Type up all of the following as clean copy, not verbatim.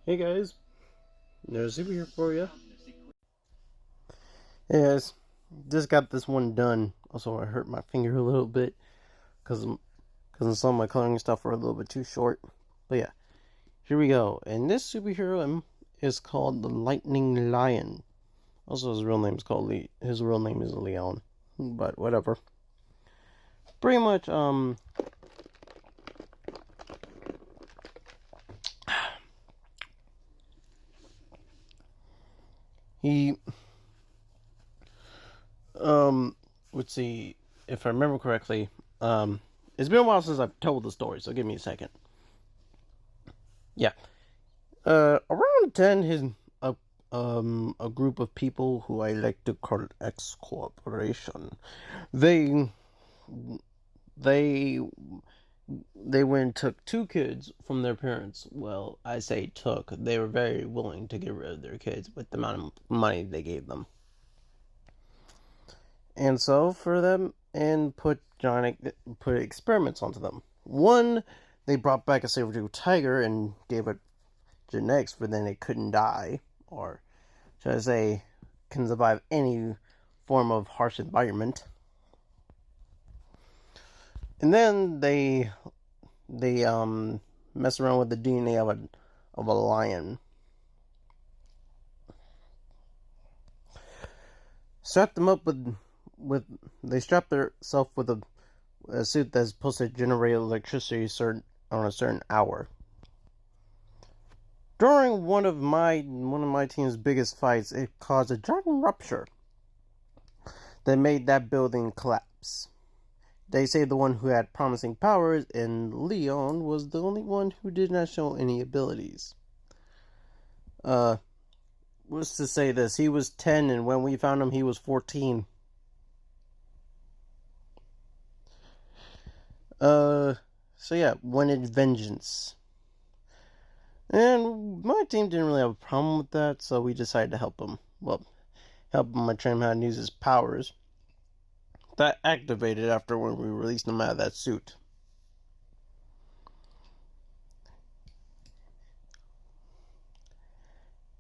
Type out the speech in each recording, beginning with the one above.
Hey guys, there's Super here for you. Hey guys, just got this one done. Also, I hurt my finger a little bit because some of my coloring stuff were a little bit too short. But yeah, here we go. And this superhero is called the Lightning Lion. Also, his real name is Leon, but whatever. Pretty much, he let's see if I remember correctly. It's been a while since I've told the story, so give me a second. Yeah. Around 10, a group of people who I like to call X Corporation. They they they went and took two kids from their parents. Well, I say took. They were very willing to get rid of their kids with the amount of money they gave them. And so for them and put experiments onto them. One, they brought back a saber-tooth tiger and gave it genetics for then it couldn't die, or should I say, can survive any form of harsh environment. And then they mess around with the DNA of a lion. Strap them up with they strap themselves with a suit that's supposed to generate electricity on a certain hour. During one of my team's biggest fights, it caused a giant rupture that made that building collapse. They say the one who had promising powers, and Leon was the only one who did not show any abilities. Was to say this, he was 10, and when we found him, he was 14. So yeah, wanted vengeance. And my team didn't really have a problem with that, so we decided to help him. Well, help him train him how to use his powers. That activated after when we released him out of that suit.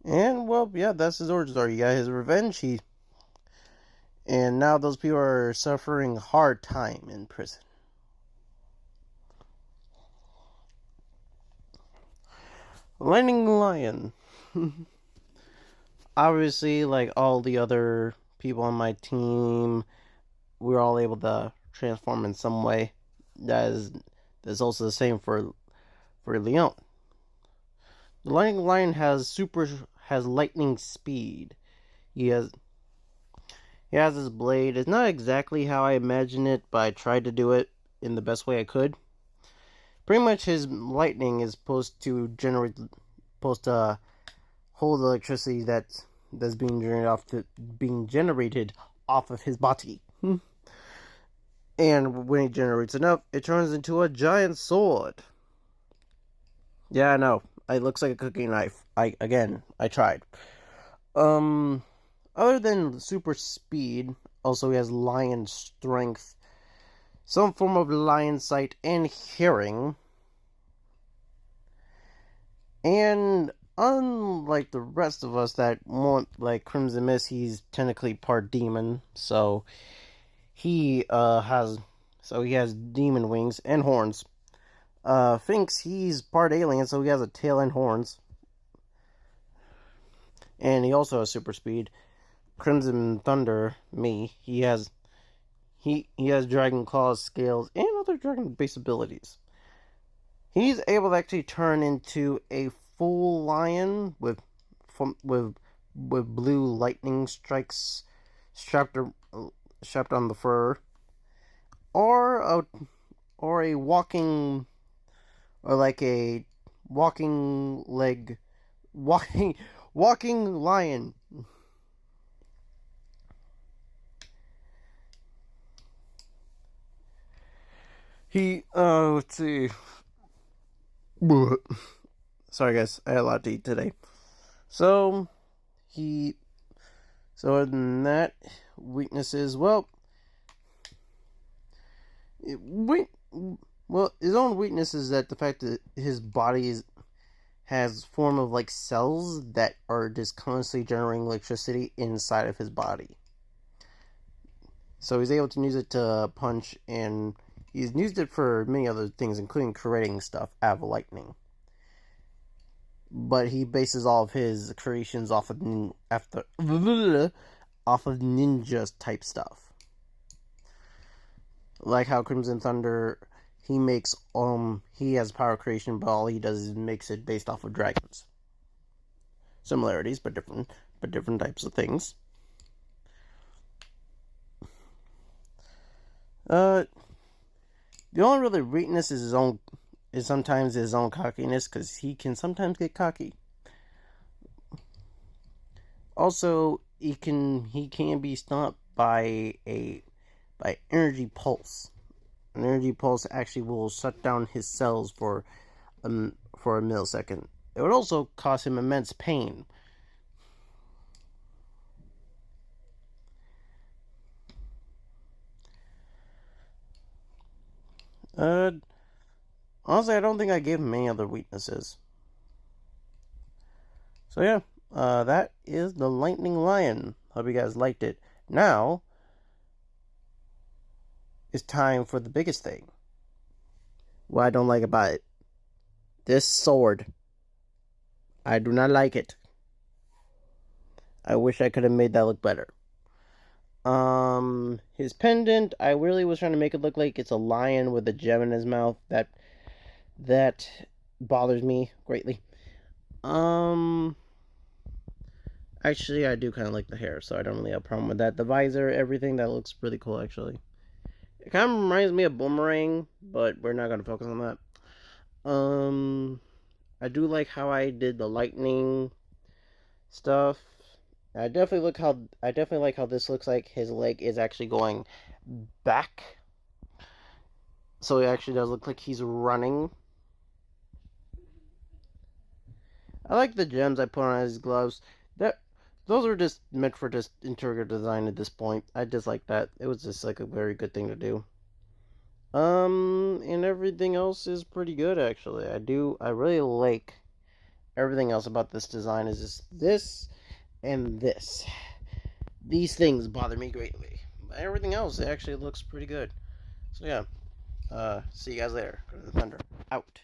And well, yeah, that's his origin story. He got his revenge. And now those people are suffering hard time in prison. Lightning Lion. Obviously, like all the other people on my team, we were all able to transform in some way. That's also the same for Leon. The Lightning Lion has lightning speed. He has his blade. It's not exactly how I imagine it, but I tried to do it in the best way I could. Pretty much his lightning is supposed to hold electricity that's being generated off of his body. And when it generates enough, it turns into a giant sword. Yeah, I know. It looks like a cooking knife. I tried. Other than super speed, also he has lion strength, some form of lion sight and hearing. And unlike the rest of us that want like Crimson Mist, he's technically part demon, so he has demon wings and horns. Finks, he's part alien, so he has a tail and horns. And he also has super speed. Crimson Thunder, he has dragon claws, scales, and other dragon based abilities. He's able to actually turn into a full lion with blue lightning strikes strapped on the fur, or a walking lion. Let's see. Sorry guys, I had a lot to eat today. So other than that, weaknesses, well, his own weakness is that the fact that his body has form of like cells that are just constantly generating electricity inside of his body. So he's able to use it to punch, and he's used it for many other things, including creating stuff out of lightning. But he bases all of his creations off of ninja type stuff, like how Crimson Thunder, he has power creation, but all he does is makes it based off of dragons. Similarities, but different types of things. The only really weakness is sometimes his own cockiness, because he can sometimes get cocky. Also, he can be stopped by energy pulse. An energy pulse actually will shut down his cells for a millisecond. It would also cause him immense pain. Honestly, I don't think I gave him any other weaknesses. So yeah, that is the Lightning Lion. Hope you guys liked it. Now, it's time for the biggest thing. What I don't like about it. This sword. I do not like it. I wish I could have made that look better. His pendant, I really was trying to make it look like it's a lion with a gem in his mouth. That bothers me greatly. Actually, I do kind of like the hair, so I don't really have a problem with that. The visor, everything, that looks really cool, actually. It kind of reminds me of Boomerang, but we're not going to focus on that. I do like how I did the lightning stuff. I definitely like how this looks like his leg is actually going back. So it actually does look like he's running. I like the gems I put on his gloves. Those are just meant for just interior design at this point. I just like that. It was just like a very good thing to do. And everything else is pretty good, actually. I really like everything else about this design. Is just this and this. These things bother me greatly. Everything else, it actually looks pretty good. So yeah, see you guys later. Crimson Thunder, out.